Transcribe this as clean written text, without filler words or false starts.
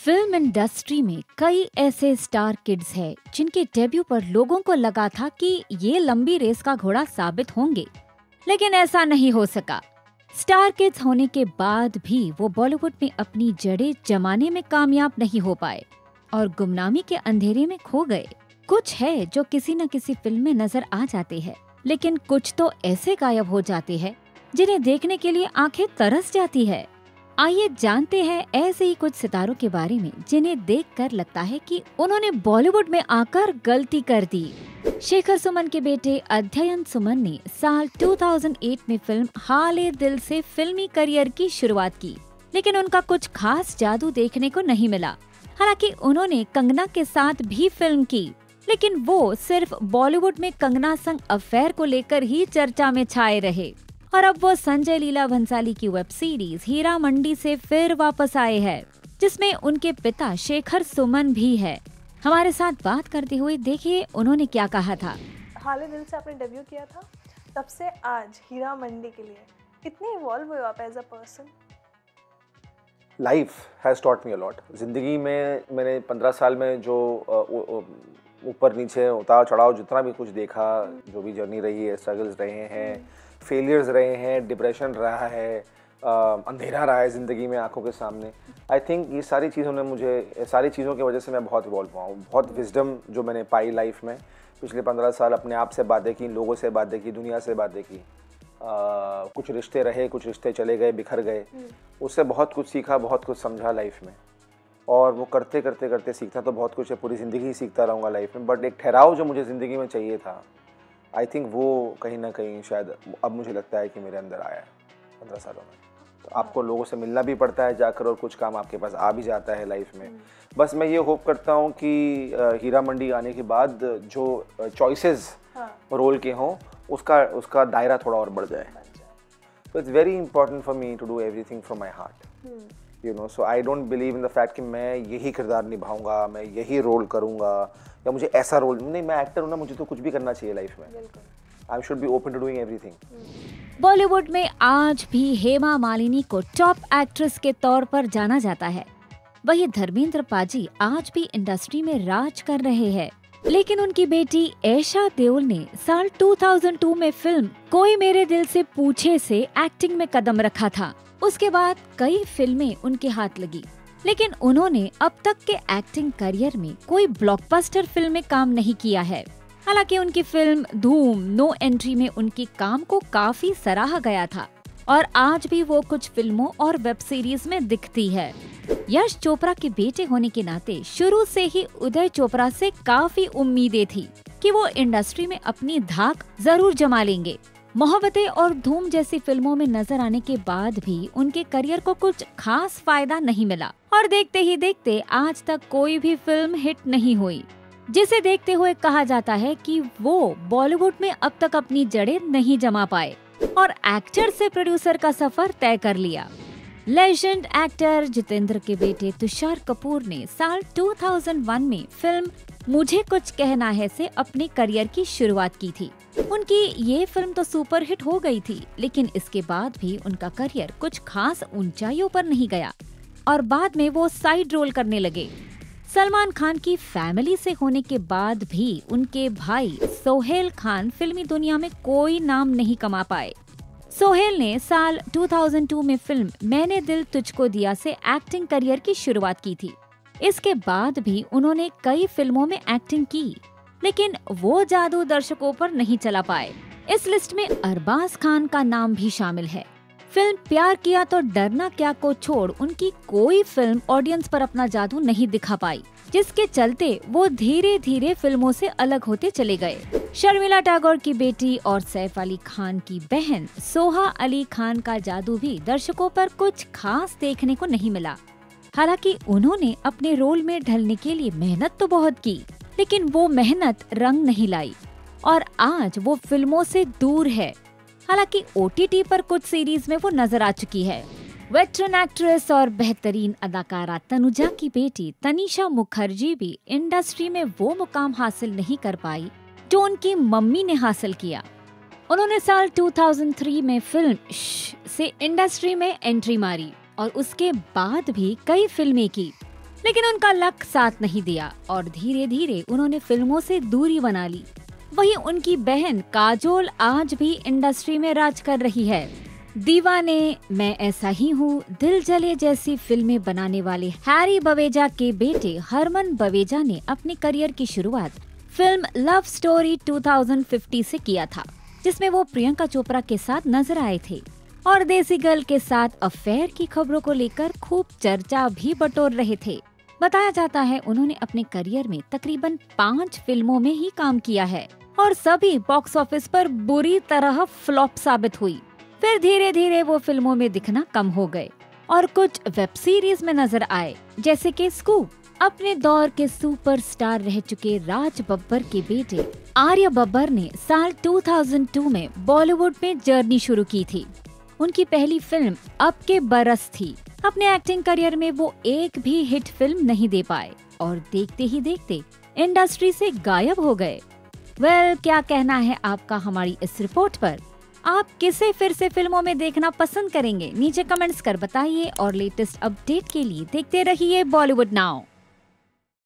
Film industry में कई ऐसे स्टार किड्स हैं जिनके डेब्यू पर लोगों को लगा था कि ये लंबी रेस का घोड़ा साबित होंगे, लेकिन ऐसा नहीं हो सका। स्टार किड्स होने के बाद भी वो बॉलीवुड में अपनी जड़ें जमाने में कामयाब नहीं हो पाए और गुमनामी के अंधेरे में खो गए। कुछ है जो किसी न किसी फिल्म में नजर आ जाते हैं, लेकिन कुछ तो ऐसे गायब हो जाते हैं जिन्हें देखने के लिए आंखें तरस जाती है। आइए जानते हैं ऐसे ही कुछ सितारों के बारे में जिन्हें देखकर लगता है कि उन्होंने बॉलीवुड में आकर गलती कर दी। शेखर सुमन के बेटे अध्ययन सुमन ने साल 2008 में फिल्म हाले दिल से फिल्मी करियर की शुरुआत की, लेकिन उनका कुछ खास जादू देखने को नहीं मिला। हालांकि उन्होंने कंगना के साथ भी फिल्म की, लेकिन वो सिर्फ बॉलीवुड में कंगना संग अफेयर को लेकर ही चर्चा में छाए रहे। और अब वो संजय लीला भंसाली की वेब सीरीज हीरा मंडी से फिर वापस आए हैं, जिसमें उनके पिता शेखर सुमन भी है। हमारे साथ बात करते हुए देखिए उन्होंने क्या कहा था। हाले दिल से आपने डेब्यू किया था, तब से आज हीरा मंडी के लिए कितने इवॉल्व हुए आप as a person? Life has taught me a lot. ज़िंदगी में मैंने 15 साल में जो ऊपर नीचे उतार चढ़ाव जितना भी कुछ देखा, जो भी जर्नी रही है, स्ट्रगल्स रहे हैं, फेलियर्स रहे हैं, डिप्रेशन रहा है, अंधेरा रहा है ज़िंदगी में आंखों के सामने। आई थिंक ये सारी चीज़ों की वजह से मैं बहुत इवॉल्व हुआ हूँ। बहुत विजडम जो मैंने पाई लाइफ में पिछले 15 साल, अपने आप से बातें की, लोगों से बातें की, दुनिया से बातें की। कुछ रिश्ते रहे, कुछ रिश्ते चले गए, बिखर गए। उससे बहुत कुछ सीखा, बहुत कुछ समझा लाइफ में। और वो करते करते करते सीखता तो बहुत कुछ है, पूरी ज़िंदगी ही सीखता रहूँगा लाइफ में। बट एक ठहराव जो मुझे ज़िंदगी में चाहिए था, आई थिंक वो कहीं ना कहीं शायद अब मुझे लगता है कि मेरे अंदर आया है 15 सालों में। तो आपको लोगों से मिलना भी पड़ता है जाकर, और कुछ काम आपके पास आ भी जाता है लाइफ में। बस मैं ये होप करता हूँ कि हीरा मंडी आने के बाद जो चॉइसेस रोल के हों उसका दायरा थोड़ा और बढ़ जाए। तो it's very important for me to do everything from my heart, you know. So I don't believe in the fact कि मैं यही किरदार निभाऊंगा, मैं यही रोल करूंगा, या मुझे ऐसा रोल नहीं। मैं एक्टर हूं ना, मुझे तो कुछ भी करना चाहिए लाइफ में। I should be open to doing everything. Bollywood में आज भी हेमा मालिनी को टॉप एक्ट्रेस के तौर पर जाना जाता है। वही धर्मेंद्र पाजी आज भी इंडस्ट्री में राज कर रहे हैं, लेकिन उनकी बेटी ऐशा देओल ने साल 2002 में फिल्म कोई मेरे दिल से पूछे से एक्टिंग में कदम रखा था। उसके बाद कई फिल्में उनके हाथ लगी, लेकिन उन्होंने अब तक के एक्टिंग करियर में कोई ब्लॉकबस्टर फिल्म में काम नहीं किया है। हालांकि उनकी फिल्म धूम नो एंट्री में उनके काम को काफी सराहा गया था और आज भी वो कुछ फिल्मों और वेब सीरीज में दिखती है। यश चोपड़ा के बेटे होने के नाते शुरू से ही उदय चोपड़ा से काफी उम्मीदें थी कि वो इंडस्ट्री में अपनी धाक जरूर जमा लेंगे। मोहब्बतें और धूम जैसी फिल्मों में नजर आने के बाद भी उनके करियर को कुछ खास फायदा नहीं मिला और देखते ही देखते आज तक कोई भी फिल्म हिट नहीं हुई, जिसे देखते हुए कहा जाता है कि वो बॉलीवुड में अब तक अपनी जड़ें नहीं जमा पाए और एक्टर से प्रोड्यूसर का सफर तय कर लिया। लेजेंड एक्टर जितेंद्र के बेटे तुषार कपूर ने साल 2001 में फिल्म मुझे कुछ कहना है से अपने करियर की शुरुआत की थी। उनकी ये फिल्म तो सुपर हिट हो गई थी, लेकिन इसके बाद भी उनका करियर कुछ खास ऊंचाइयों पर नहीं गया और बाद में वो साइड रोल करने लगे। सलमान खान की फैमिली से होने के बाद भी उनके भाई सोहेल खान फिल्मी दुनिया में कोई नाम नहीं कमा पाए। सोहेल ने साल 2002 में फिल्म मैंने दिल तुझको दिया से एक्टिंग करियर की शुरुआत की थी। इसके बाद भी उन्होंने कई फिल्मों में एक्टिंग की, लेकिन वो जादू दर्शकों पर नहीं चला पाए। इस लिस्ट में अरबाज खान का नाम भी शामिल है। फिल्म प्यार किया तो डरना क्या को छोड़ उनकी कोई फिल्म ऑडियंस पर अपना जादू नहीं दिखा पाई, जिसके चलते वो धीरे धीरे फिल्मों से अलग होते चले गए। शर्मिला टैगोर की बेटी और सैफ अली खान की बहन सोहा अली खान का जादू भी दर्शकों पर कुछ खास देखने को नहीं मिला। हालांकि उन्होंने अपने रोल में ढलने के लिए मेहनत तो बहुत की, लेकिन वो मेहनत रंग नहीं लाई और आज वो फिल्मों से दूर है। हालांकि OTT पर कुछ सीरीज में वो नजर आ चुकी है। वेटरन एक्ट्रेस और बेहतरीन अदाकारा तनुजा की बेटी तनीषा मुखर्जी भी इंडस्ट्री में वो मुकाम हासिल नहीं कर पाई जो उनकी मम्मी ने हासिल किया। उन्होंने साल 2003 में फिल्म से इंडस्ट्री में एंट्री मारी और उसके बाद भी कई फिल्में की, लेकिन उनका लक साथ नहीं दिया और धीरे धीरे उन्होंने फिल्मों से दूरी बना ली। वहीं उनकी बहन काजोल आज भी इंडस्ट्री में राज कर रही है। दीवाने, मैं ऐसा ही हूँ, दिल जले जैसी फिल्में बनाने वाले हैरी बवेजा के बेटे हरमन बवेजा ने अपने करियर की शुरुआत फिल्म लव स्टोरी 2050 से किया था, जिसमें वो प्रियंका चोपड़ा के साथ नजर आए थे और देसी गर्ल के साथ अफेयर की खबरों को लेकर खूब चर्चा भी बटोर रहे थे। बताया जाता है उन्होंने अपने करियर में तकरीबन 5 फिल्मों में ही काम किया है और सभी बॉक्स ऑफिस पर बुरी तरह फ्लॉप साबित हुई। फिर धीरे धीरे वो फिल्मों में दिखना कम हो गए और कुछ वेब सीरीज में नजर आए, जैसे कि स्कूप। अपने दौर के सुपरस्टार रह चुके राज बब्बर के बेटे आर्य बब्बर ने साल 2002 में बॉलीवुड में जर्नी शुरू की थी। उनकी पहली फिल्म अब के बरस थी। अपने एक्टिंग करियर में वो एक भी हिट फिल्म नहीं दे पाए और देखते ही देखते इंडस्ट्री से गायब हो गए। क्या कहना है आपका हमारी इस रिपोर्ट पर? आप किसे फिर से फिल्मों में देखना पसंद करेंगे? नीचे कमेंट्स कर बताइए और लेटेस्ट अपडेट के लिए देखते रहिए बॉलीवुड नाउ।